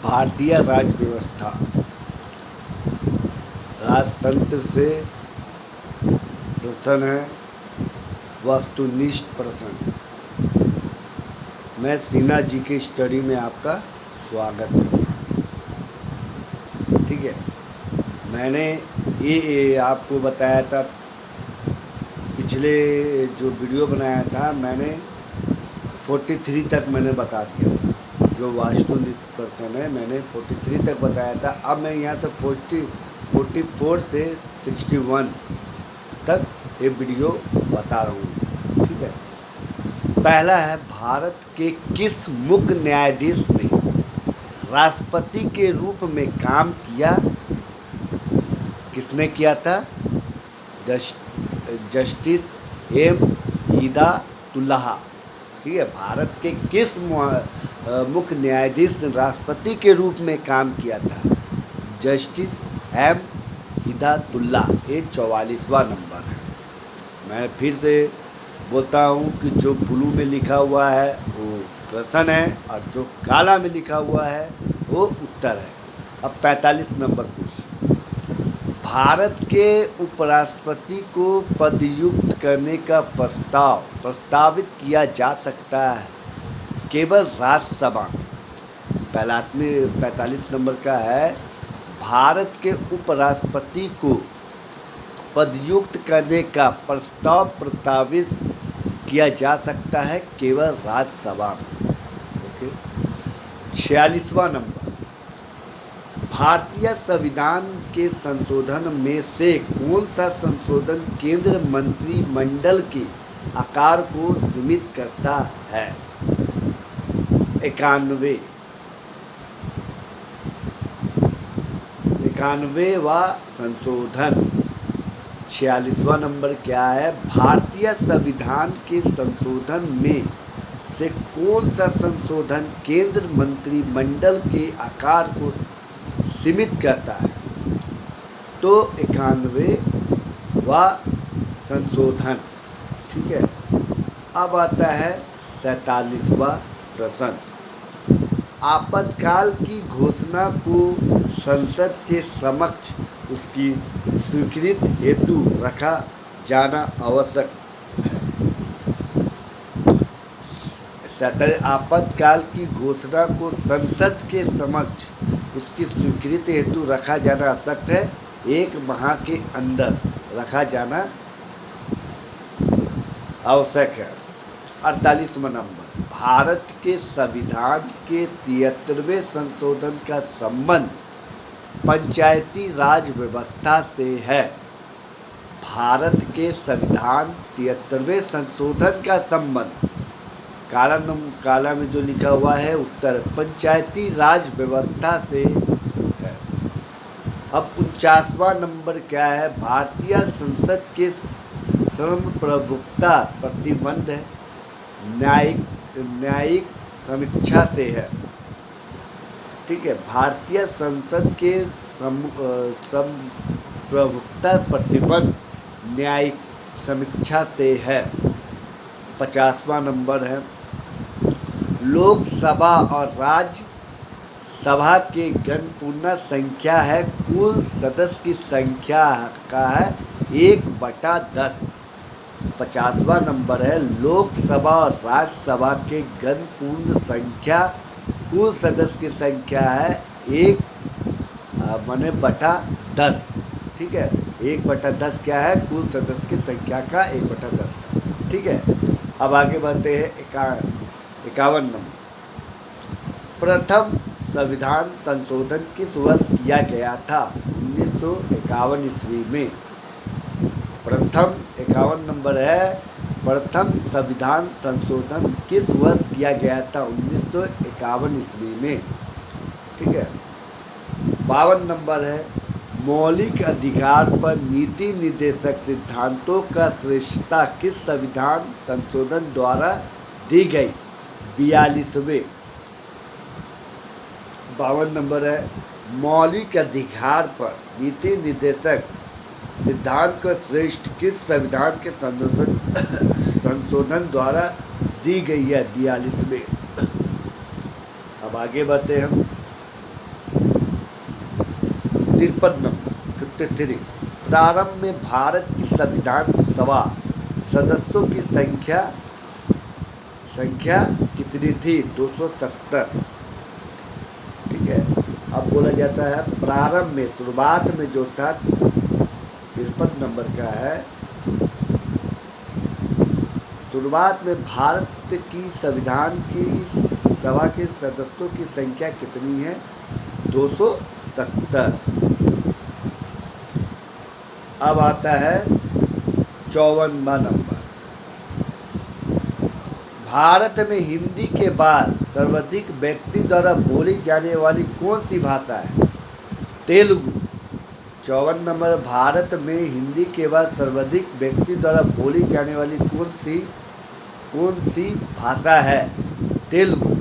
भारतीय राज्य व्यवस्था राजतंत्र से प्रश्न है, वस्तुनिष्ठ प्रश्न। मैं सिन्हा जी की स्टडी में आपका स्वागत करता हूँ। ठीक है, मैंने ये आपको बताया था, पिछले जो वीडियो बनाया था मैंने 43 तक मैंने बता दिया था। जो वास्तुनिष्ठ प्रश्न है मैंने 43 तक बताया था। अब मैं यहाँ से 44 से 61 तक ये वीडियो बता रहा हूँ। ठीक है, पहला है, भारत के किस मुख्य न्यायाधीश ने राष्ट्रपति के रूप में काम किया? किसने किया था? Justice M Hidayatullah. ठीक है, भारत के किस मुख्य न्यायाधीश ने राष्ट्रपति के रूप में काम किया था? Justice M Hidayatullah. ये 44वां नंबर है। मैं फिर से बोलता हूँ कि जो ब्लू में लिखा हुआ है वो प्रश्न है और जो काला में लिखा हुआ है वो उत्तर है। अब 45 नंबर पूछिए। भारत के उपराष्ट्रपति को पदच्युत करने का प्रस्तावित किया जा सकता है केवल राज्यसभा में। 45 नंबर का है, भारत के उपराष्ट्रपति को पदच्युत करने का प्रस्ताव प्रस्तावित किया जा सकता है केवल राज्यसभा में। ओके। 46वां नंबर, भारतीय संविधान के संशोधन में से कौन सा संशोधन केंद्र मंत्रिमंडल के आकार को सीमित करता है? 91वां संशोधन। 46वां नंबर क्या है? भारतीय संविधान के संशोधन में से कौन सा संशोधन केंद्र मंत्रिमंडल के आकार को सीमित करता है? तो 91वां संशोधन। ठीक है, अब आता है 47वां प्रश्न। आपातकाल की घोषणा को संसद के समक्ष उसकी स्वीकृति हेतु रखा जाना आवश्यक है। आपातकाल की घोषणा को संसद के समक्ष उसकी स्वीकृति हेतु रखा जाना आवश्यक है। 1 माह के अंदर रखा जाना आवश्यक है। 48वां नंबर, भारत के संविधान के 73वें संशोधन का संबंध पंचायती राज व्यवस्था से है। भारत के संविधान 73वें संशोधन का संबंध, काला में जो लिखा हुआ है उत्तर, पंचायती राज व्यवस्था से है। अब 49वां नंबर क्या है? भारतीय संसद के सर्वप्रभुता प्रतिबंध है, न्यायिक समीक्षा से है। ठीक है, भारतीय संसद के संप्रभुता प्रतिबंध न्यायिक समीक्षा से है। 50वां नंबर है, लोकसभा और राज्यसभा के गणपूर्ण संख्या है, कुल सदस्य की संख्या का है 1/10। 50वां नंबर है, लोकसभा और राज्यसभा के गणपूर्ण संख्या कुल सदस्य की संख्या है 1/10। ठीक है, 1/10 क्या है? कुल सदस्य की संख्या का 1/10। ठीक है, अब आगे बढ़ते हैं 51 नंबर। प्रथम संविधान संशोधन किस वर्ष किया गया था? 1951 ईस्वी में। प्रथम 51 नंबर है, प्रथम संविधान संशोधन किस वर्ष किया गया था? 1951 ईस्वी में। ठीक है, 52 नंबर है, मौलिक अधिकार पर नीति निर्देशक सिद्धांतों का श्रेष्ठता किस संविधान संशोधन द्वारा दी गई? 42वें। 52 नंबर है, मौलिक अधिकार पर नीति निर्देशक सिद्धांत का श्रेष्ठ किस संविधान के संशोधन द्वारा दी गई है? 42वें। अब आगे बढ़ते हम 53 नंबर 53। प्रारंभ में भारत की संविधान सभा सदस्यों की संख्या कितनी थी? 270। ठीक है। अब बोला जाता है प्रारंभ में, शुरुआत में जो था 53 नंबर का है, शुरुआत में भारत की संविधान की सभा के सदस्यों की संख्या कितनी है? 270। अब आता है 54वां नंबर। भारत में हिंदी के बाद सर्वाधिक व्यक्ति द्वारा बोली जाने वाली कौन सी भाषा है? तेलुगु। 54 नंबर। भारत में हिंदी के बाद सर्वाधिक व्यक्ति द्वारा बोली जाने वाली कौन सी भाषा है? तेलुगु।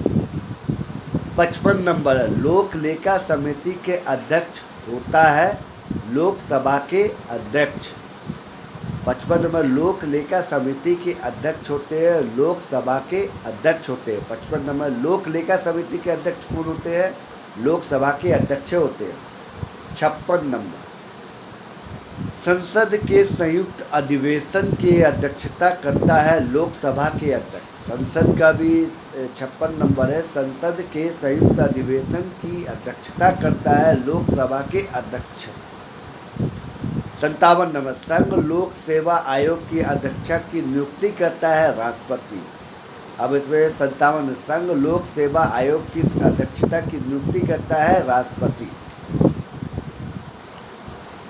55 नंबर। लोक लेखा समिति के अध्यक्ष होता है लोकसभा के अध्यक्ष। 55 नंबर। लोक लेखा समिति के अध्यक्ष होते हैं लोकसभा के अध्यक्ष होते हैं। 55 नंबर। लोक लेखा समिति के अध्यक्ष कौन होते हैं? लोकसभा के अध्यक्ष होते हैं। 56 नंबर। संसद के संयुक्त अधिवेशन की अध्यक्षता करता है लोकसभा के अध्यक्ष। संसद का भी 56 नंबर है। संसद के संयुक्त अधिवेशन की अध्यक्षता करता है लोकसभा के अध्यक्ष। 57 नंबर। संघ लोक सेवा आयोग की अध्यक्षा की नियुक्ति करता है राष्ट्रपति। अब इसमें 57 संघ लोक सेवा आयोग की अध्यक्षता की नियुक्ति करता है राष्ट्रपति।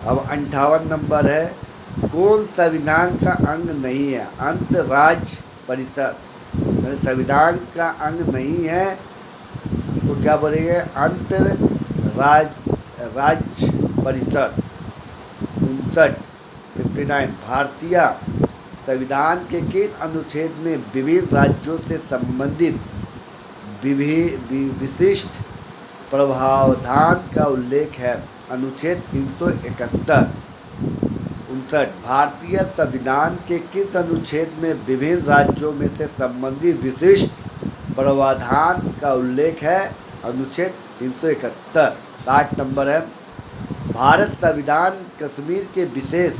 अब 58 नंबर है। कौन संविधान का अंग नहीं है? अंतर्राज्य परिषद। संविधान का अंग नहीं है तो क्या बोलेंगे? राज्य परिषद। 59 भारतीय संविधान के किन अनुच्छेद में विभिन्न राज्यों से संबंधित विशिष्ट प्रावधान का उल्लेख है? अनुच्छेद 371। 59 भारतीय संविधान के किस अनुच्छेद में विभिन्न राज्यों में से संबंधित विशिष्ट प्रावधान का उल्लेख है? अनुच्छेद 371। 60 नंबर है। भारत संविधान कश्मीर के विशेष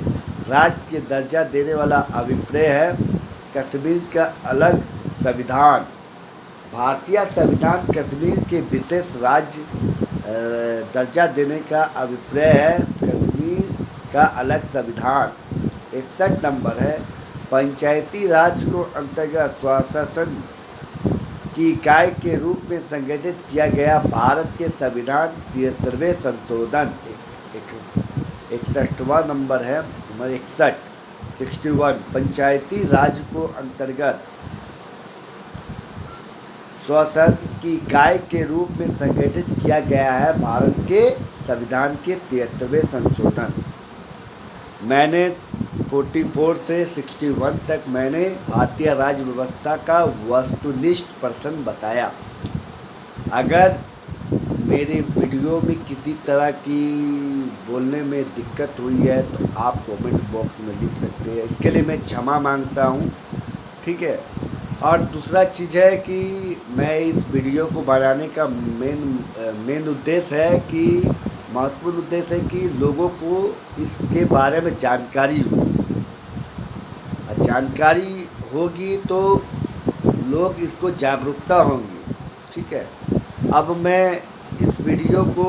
राज्य के दर्जा देने वाला अभिप्राय है। कश्मीर का अलग संविधान। भारतीय संविधान कश्मीर के विशेष राज्य दर्जा देने का अभिप्राय है। कश्मीर का अलग संविधान। 61 नंबर है। पंचायती राज को अंतर्गत स्वशासन की इकाई के रूप में संगठित किया गया भारत के संविधान 73वें संशोधन। 61वां नंबर है, नंबर 61 61। पंचायती राज को अंतर्गत स्वशासन की इकाई के रूप में संगठित किया गया है भारत के संविधान के 73वें संशोधन। मैंने 44 से 61 तक मैंने भारतीय राज्य व्यवस्था का वस्तुनिष्ठ प्रश्न बताया। अगर मेरे वीडियो में किसी तरह की बोलने में दिक्कत हुई है तो आप कमेंट बॉक्स में लिख सकते हैं। इसके लिए मैं क्षमा मांगता हूँ। ठीक है। और दूसरा चीज़ है कि मैं इस वीडियो को बनाने का मेन उद्देश्य है कि महत्वपूर्ण उद्देश्य है कि लोगों को इसके बारे में जानकारी हो। जानकारी होगी तो लोग इसको जागरूकता होंगी। ठीक है। अब मैं इस वीडियो को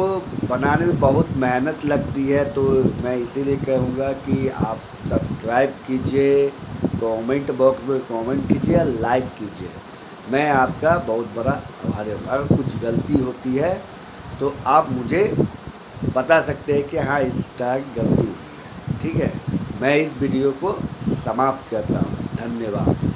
बनाने में बहुत मेहनत लगती है तो मैं इसीलिए कहूँगा कि आप सब्सक्राइब कीजिए, कमेंट बॉक्स में कमेंट कीजिए, लाइक कीजिए। मैं आपका बहुत बड़ा आभारी हूँ। अगर कुछ गलती होती है तो आप मुझे बता सकते हैं कि हाँ इस तरह की गलती हुई है। ठीक है। मैं इस वीडियो को समाप्त करता हूँ। धन्यवाद।